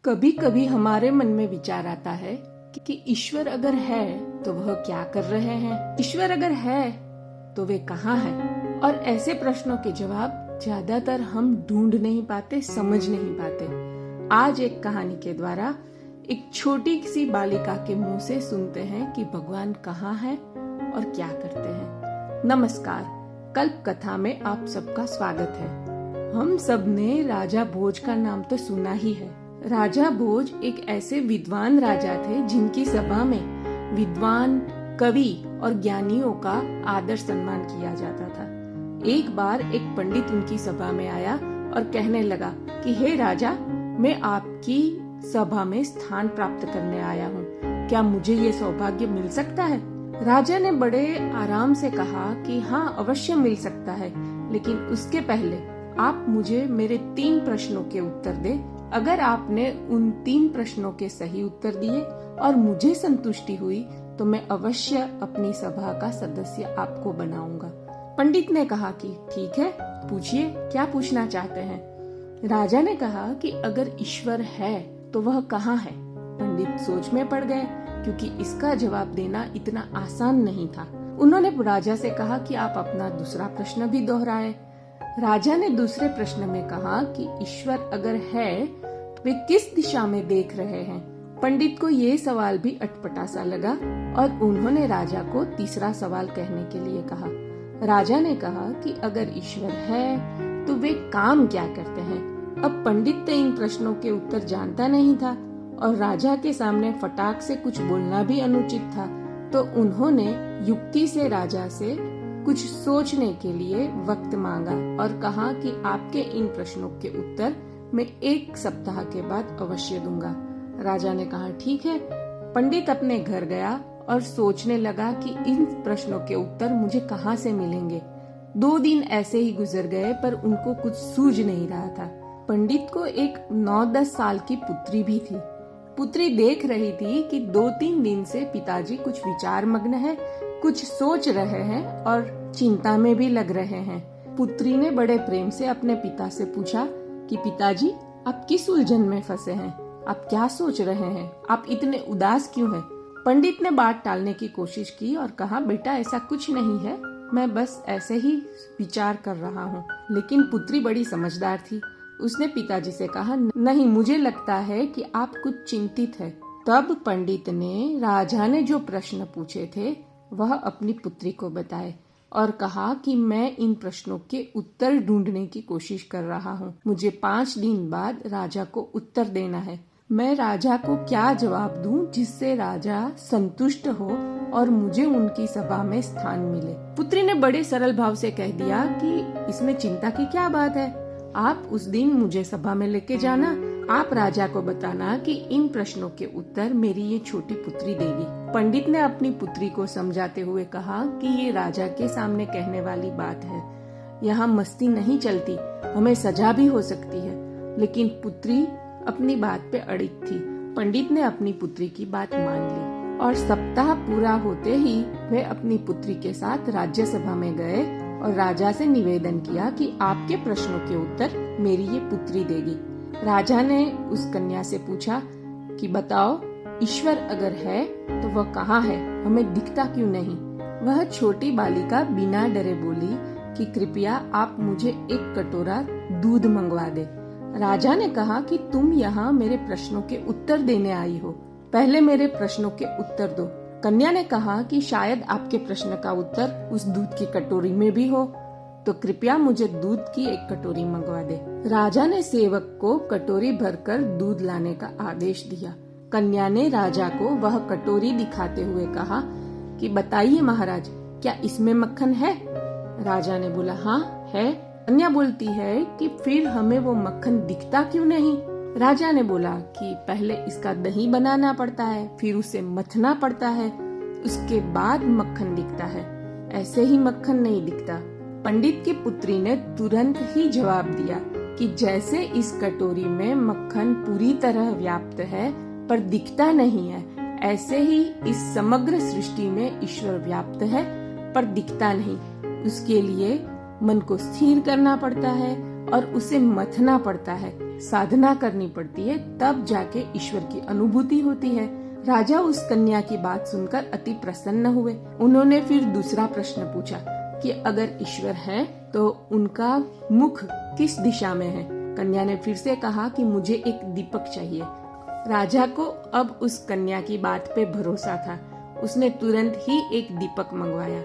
कभी कभी हमारे मन में विचार आता है कि ईश्वर अगर है तो वह क्या कर रहे हैं, ईश्वर अगर है तो वे कहाँ हैं? और ऐसे प्रश्नों के जवाब ज्यादातर हम ढूंढ नहीं पाते, समझ नहीं पाते। आज एक कहानी के द्वारा एक छोटी सी बालिका के मुंह से सुनते हैं कि भगवान कहाँ है और क्या करते हैं। नमस्कार, कल्प कथा में आप सबका स्वागत है। हम सब ने राजा भोज का नाम तो सुना ही है। राजा भोज एक ऐसे विद्वान राजा थे जिनकी सभा में विद्वान, कवि और ज्ञानियों का आदर सम्मान किया जाता था। एक बार एक पंडित उनकी सभा में आया और कहने लगा कि हे राजा, मैं आपकी सभा में स्थान प्राप्त करने आया हूँ, क्या मुझे ये सौभाग्य मिल सकता है? राजा ने बड़े आराम से कहा कि हाँ, अवश्य मिल सकता है, लेकिन उसके पहले आप मुझे मेरे 3 प्रश्नों के उत्तर दे। अगर आपने उन 3 प्रश्नों के सही उत्तर दिए और मुझे संतुष्टि हुई तो मैं अवश्य अपनी सभा का सदस्य आपको बनाऊंगा। पंडित ने कहा कि ठीक है, पूछिए, क्या पूछना चाहते हैं? राजा ने कहा कि अगर ईश्वर है तो वह कहाँ है? पंडित सोच में पड़ गए, क्योंकि इसका जवाब देना इतना आसान नहीं था। उन्होंने राजा से कहा कि आप अपना दूसरा प्रश्न भी दोहराए। राजा ने दूसरे प्रश्न में कहा कि ईश्वर अगर है तो वे किस दिशा में देख रहे हैं? पंडित को ये सवाल भी अटपटा सा लगा और उन्होंने राजा को तीसरा सवाल कहने के लिए कहा। राजा ने कहा कि अगर ईश्वर है तो वे काम क्या करते हैं? अब पंडित तो इन प्रश्नों के उत्तर जानता नहीं था और राजा के सामने फटाक से कुछ बोलना भी अनुचित था, तो उन्होंने युक्ति से राजा से कुछ सोचने के लिए वक्त मांगा और कहा कि आपके इन प्रश्नों के उत्तर मैं 1 सप्ताह के बाद अवश्य दूंगा। राजा ने कहा ठीक है। पंडित अपने घर गया और सोचने लगा कि इन प्रश्नों के उत्तर मुझे कहाँ से मिलेंगे। 2 दिन ऐसे ही गुजर गए, पर उनको कुछ सूझ नहीं रहा था। पंडित को एक 9-10 साल की पुत्री भी थी। पुत्री देख रही थी कि 2-3 दिन से पिताजी कुछ विचार मग्न है, कुछ सोच रहे हैं और चिंता में भी लग रहे हैं। पुत्री ने बड़े प्रेम से अपने पिता से पूछा कि पिताजी, आप किस उलझन में फंसे हैं? आप क्या सोच रहे हैं? आप इतने उदास क्यों हैं? पंडित ने बात टालने की कोशिश की और कहा, बेटा, ऐसा कुछ नहीं है, मैं बस ऐसे ही विचार कर रहा हूँ। लेकिन पुत्री बड़ी समझदार थी। उसने पिताजी से कहा, नहीं, मुझे लगता है कि आप कुछ चिंतित है। तब पंडित ने राजा ने जो प्रश्न पूछे थे वह अपनी पुत्री को बताए और कहा कि मैं इन प्रश्नों के उत्तर ढूंढने की कोशिश कर रहा हूँ। मुझे 5 दिन बाद राजा को उत्तर देना है। मैं राजा को क्या जवाब दूं जिससे राजा संतुष्ट हो और मुझे उनकी सभा में स्थान मिले? पुत्री ने बड़े सरल भाव से कह दिया कि इसमें चिंता की क्या बात है, आप उस दिन मुझे सभा में लेके जाना। आप राजा को बताना कि इन प्रश्नों के उत्तर मेरी ये छोटी पुत्री देगी। पंडित ने अपनी पुत्री को समझाते हुए कहा कि ये राजा के सामने कहने वाली बात है, यहाँ मस्ती नहीं चलती, हमें सजा भी हो सकती है। लेकिन पुत्री अपनी बात पे अड़िग थी। पंडित ने अपनी पुत्री की बात मान ली और सप्ताह पूरा होते ही वे अपनी पुत्री के साथ राज्यसभा में गए और राजा से निवेदन किया कि आपके प्रश्नों के उत्तर मेरी ये पुत्री देगी। राजा ने उस कन्या से पूछा कि बताओ, ईश्वर अगर है तो वह कहाँ है? हमें दिखता क्यों नहीं? वह छोटी बालिका बिना डरे बोली कि कृपया आप मुझे 1 कटोरा दूध मंगवा दे। राजा ने कहा कि तुम यहाँ मेरे प्रश्नों के उत्तर देने आई हो, पहले मेरे प्रश्नों के उत्तर दो। कन्या ने कहा कि शायद आपके प्रश्न का उत्तर उस दूध की कटोरी में भी हो, तो कृपया मुझे दूध की 1 कटोरी मंगवा दे। राजा ने सेवक को कटोरी भरकर दूध लाने का आदेश दिया। कन्या ने राजा को वह कटोरी दिखाते हुए कहा कि बताइए महाराज, क्या इसमें मक्खन है? राजा ने बोला, हाँ है। कन्या बोलती है कि फिर हमें वो मक्खन दिखता क्यों नहीं? राजा ने बोला कि पहले इसका दही बनाना पड़ता है, फिर उसे मथना पड़ता है, उसके बाद मक्खन दिखता है, ऐसे ही मक्खन नहीं दिखता। पंडित की पुत्री ने तुरंत ही जवाब दिया कि जैसे इस कटोरी में मक्खन पूरी तरह व्याप्त है पर दिखता नहीं है, ऐसे ही इस समग्र सृष्टि में ईश्वर व्याप्त है पर दिखता नहीं। उसके लिए मन को स्थिर करना पड़ता है और उसे मथना पड़ता है, साधना करनी पड़ती है, तब जाके ईश्वर की अनुभूति होती है। राजा उस कन्या की बात सुनकर अति प्रसन्न हुए। उन्होंने फिर दूसरा प्रश्न पूछा कि अगर ईश्वर है तो उनका मुख किस दिशा में है। कन्या ने फिर से कहा कि मुझे एक दीपक चाहिए। राजा को अब उस कन्या की बात पे भरोसा था। उसने तुरंत ही एक दीपक मंगवाया।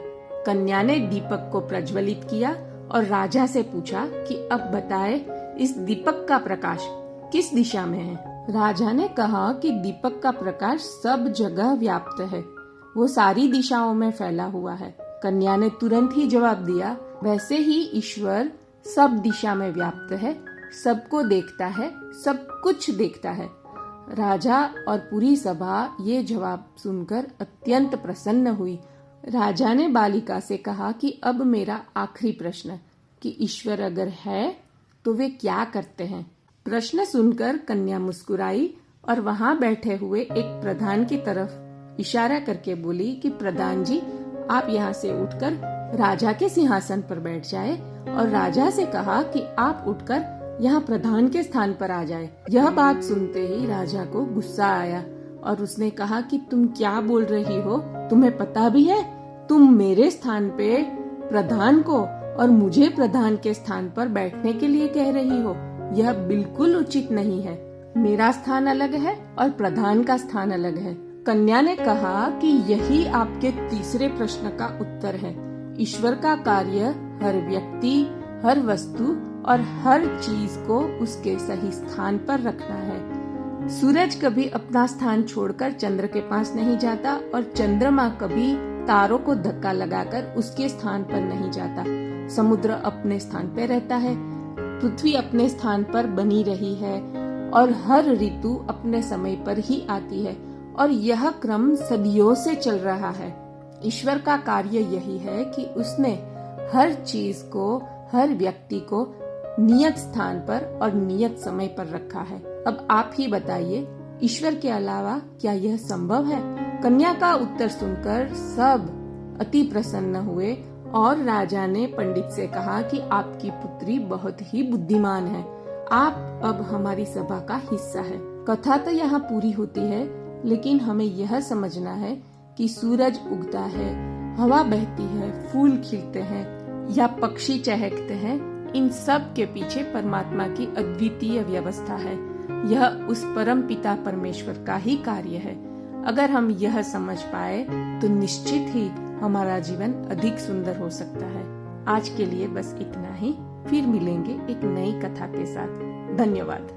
कन्या ने दीपक को प्रज्वलित किया और राजा से पूछा कि अब बताए इस दीपक का प्रकाश किस दिशा में है। राजा ने कहा कि दीपक का प्रकाश सब जगह व्याप्त है, वो सारी दिशाओं में फैला हुआ है। कन्या ने तुरंत ही जवाब दिया, वैसे ही ईश्वर सब दिशा में व्याप्त है, सबको देखता है, सब कुछ देखता है। राजा और पूरी सभा ये जवाब सुनकर अत्यंत प्रसन्न हुई। राजा ने बालिका से कहा कि अब मेरा आखिरी प्रश्न कि ईश्वर अगर है तो वे क्या करते हैं। प्रश्न सुनकर कन्या मुस्कुराई और वहां बैठे हुए एक प्रधान की तरफ इशारा करके बोली कि प्रधान जी, आप यहाँ से उठकर राजा के सिंहासन पर बैठ जाए और राजा से कहा कि आप उठकर यहाँ प्रधान के स्थान पर आ जाए। यह बात सुनते ही राजा को गुस्सा आया और उसने कहा कि तुम क्या बोल रही हो, तुम्हें पता भी है तुम मेरे स्थान पे प्रधान को और मुझे प्रधान के स्थान पर बैठने के लिए कह रही हो। यह बिल्कुल उचित नहीं है। मेरा स्थान अलग है और प्रधान का स्थान अलग है। कन्या ने कहा कि यही आपके तीसरे प्रश्न का उत्तर है। ईश्वर का कार्य हर व्यक्ति, हर वस्तु और हर चीज को उसके सही स्थान पर रखना है। सूरज कभी अपना स्थान छोड़कर चंद्र के पास नहीं जाता और चंद्रमा कभी तारों को धक्का लगाकर उसके स्थान पर नहीं जाता। समुद्र अपने स्थान पर रहता है, पृथ्वी अपने स्थान पर बनी रही है और हर ऋतु अपने समय पर ही आती है और यह क्रम सदियों से चल रहा है। ईश्वर का कार्य यही है कि उसने हर चीज को, हर व्यक्ति को नियत स्थान पर और नियत समय पर रखा है। अब आप ही बताइए, ईश्वर के अलावा क्या यह संभव है? कन्या का उत्तर सुनकर सब अति प्रसन्न हुए और राजा ने पंडित से कहा कि आपकी पुत्री बहुत ही बुद्धिमान है, आप अब हमारी सभा का हिस्सा है। कथा तो यहाँ पूरी होती है, लेकिन हमें यह समझना है कि सूरज उगता है, हवा बहती है, फूल खिलते हैं या पक्षी चहकते हैं, इन सब के पीछे परमात्मा की अद्वितीय व्यवस्था है। यह उस परम पिता परमेश्वर का ही कार्य है। अगर हम यह समझ पाए तो निश्चित ही हमारा जीवन अधिक सुंदर हो सकता है। आज के लिए बस इतना ही, फिर मिलेंगे एक नई कथा के साथ। धन्यवाद।